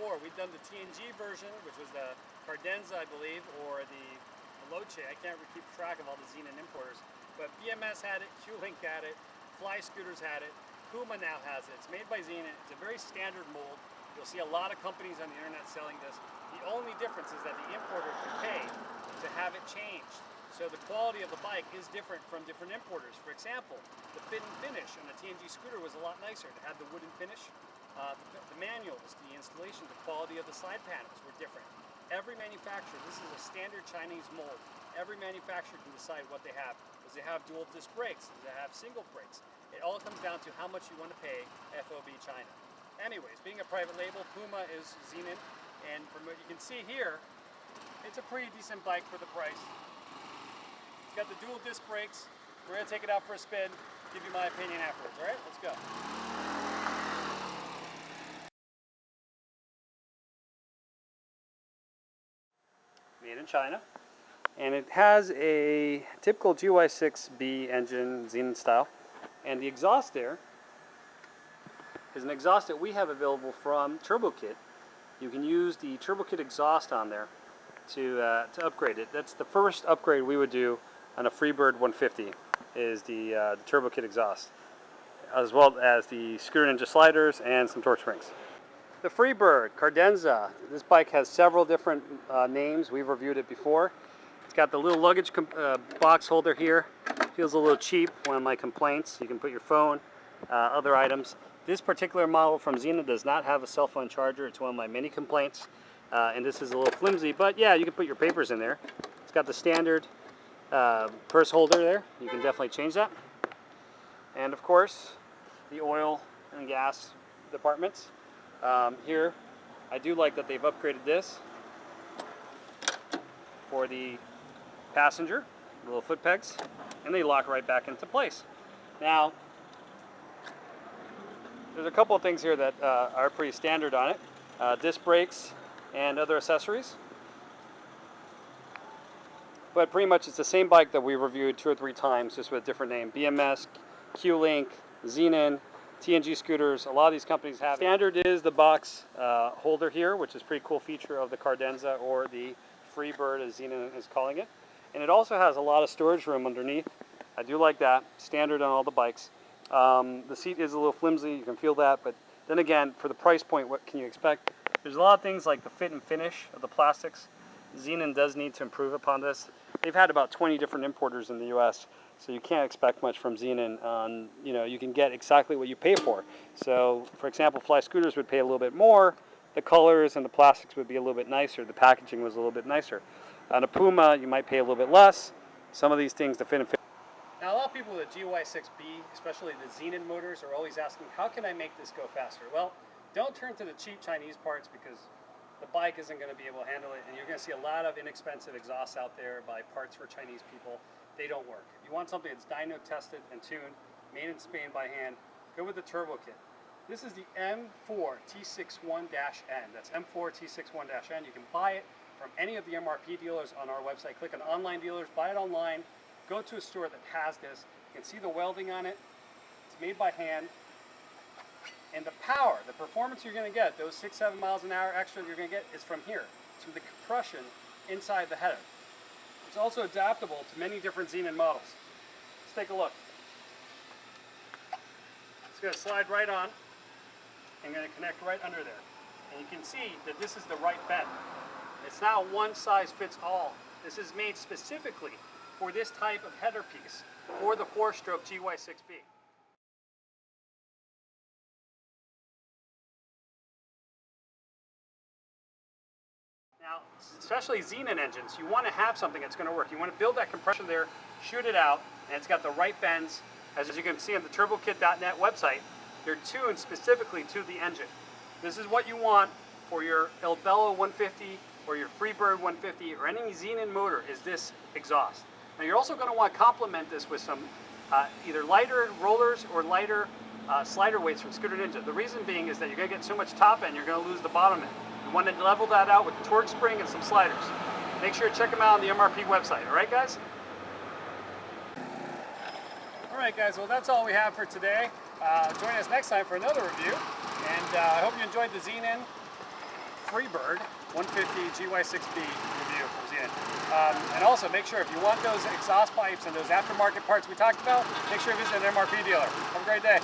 before. We've done the TNG version, which was the Cardenza, I believe, or the Loche. I can't keep track of all the ZNEN importers. But BMS had it, Qlink had it, Fly Scooters had it, PUMA now has it. It's made by ZNEN. It's a very standard mold. You'll see a lot of companies on the internet selling this. The only difference is that the importer can pay to have it changed. So the quality of the bike is different from different importers. For example, the fit and finish on the TNG scooter was a lot nicer. It had the wooden finish. The manuals, the installation, the quality of the side panels were different. Every manufacturer, this is a standard Chinese mold. Every manufacturer can decide what they have. Does it have dual disc brakes? Does it have single brakes? It all comes down to how much you want to pay FOB China. Anyways, being a private label, PUMA is ZNEN, and from what you can see here, it's a pretty decent bike for the price. It's got the dual disc brakes. We're going to take it out for a spin, give you my opinion afterwards, all right? Let's go. Made in China, and it has a typical GY6B engine, ZNEN style, and the exhaust there is an exhaust that we have available from TurboKit. You can use the TurboKit exhaust on there to upgrade it. That's the first upgrade we would do on a Freebird 150 is the TurboKit exhaust, as well as the Scooter Ninja sliders and some torque springs. The Freebird Cardenza. This bike has several different names. We've reviewed it before. It's got the little luggage box holder here. Feels a little cheap, one of my complaints. You can put your phone, other items. This particular model from ZNEN does not have a cell phone charger. It's one of my many complaints. And this is a little flimsy, but yeah, you can put your papers in there. It's got the standard purse holder there. You can definitely change that. And of course, the oil and gas departments. Here, I do like that they've upgraded this for the passenger, little foot pegs, and they lock right back into place. Now, there's a couple of things here that are pretty standard on it. Disc brakes and other accessories. But pretty much it's the same bike that we reviewed 2 or 3 times, just with a different name. BMS, Qlink, ZNEN, TNG scooters, a lot of these companies have it. Standard is the box holder here, which is a pretty cool feature of the Cardenza or the Freebird as ZNEN is calling it. And it also has a lot of storage room underneath. I do like that, standard on all the bikes. The seat is a little flimsy, you can feel that, but then again, for the price point, what can you expect? There's a lot of things like the fit and finish of the plastics. ZNEN does need to improve upon this. They've had about 20 different importers in the US, so you can't expect much from ZNEN on, you can get exactly what you pay for. So, for example, Fly Scooters would pay a little bit more, the colors and the plastics would be a little bit nicer, the packaging was a little bit nicer. On a PUMA, you might pay a little bit less. Some of these things, the fit and finish. Now, a lot of people with a GY6B, especially the ZNEN motors, are always asking, how can I make this go faster? Well, don't turn to the cheap Chinese parts because the bike isn't going to be able to handle it, and you're going to see a lot of inexpensive exhausts out there by parts for Chinese people. They don't work. If you want something that's dyno tested and tuned, made in Spain by hand, go with the Turbo Kit. This is the M4T61-N. That's M4T61-N. You can buy it from any of the MRP dealers on our website. Click on online dealers, buy it online, go to a store that has this. You can see the welding on it. It's made by hand. And the power, the performance you're going to get, those 6-7 miles an hour extra you're going to get is from here. It's from the compression inside the header. It's also adaptable to many different ZNEN models. Let's take a look. It's going to slide right on and going to connect right under there. And you can see that this is the right bend. It's not one size fits all. This is made specifically for this type of header piece for the 4-stroke GY6B. Now, especially ZNEN engines, you want to have something that's going to work. You want to build that compression there, shoot it out, and it's got the right bends. As you can see on the turbokit.net website, they're tuned specifically to the engine. This is what you want for your El Bello 150 or your Freebird 150 or any ZNEN motor is this exhaust. Now you're also going to want to complement this with some either lighter rollers or lighter slider weights from Scooter Ninja. The reason being is that you're going to get so much top end, you're going to lose the bottom end. You want to level that out with the torque spring and some sliders. Make sure to check them out on the MRP website. All right, guys? All right, guys. Well, that's all we have for today. Join us next time for another review. And I hope you enjoyed the ZNEN Freebird 150 GY6B review from ZNEN. And also make sure if you want those exhaust pipes and those aftermarket parts we talked about, make sure you visit an MRP dealer. Have a great day.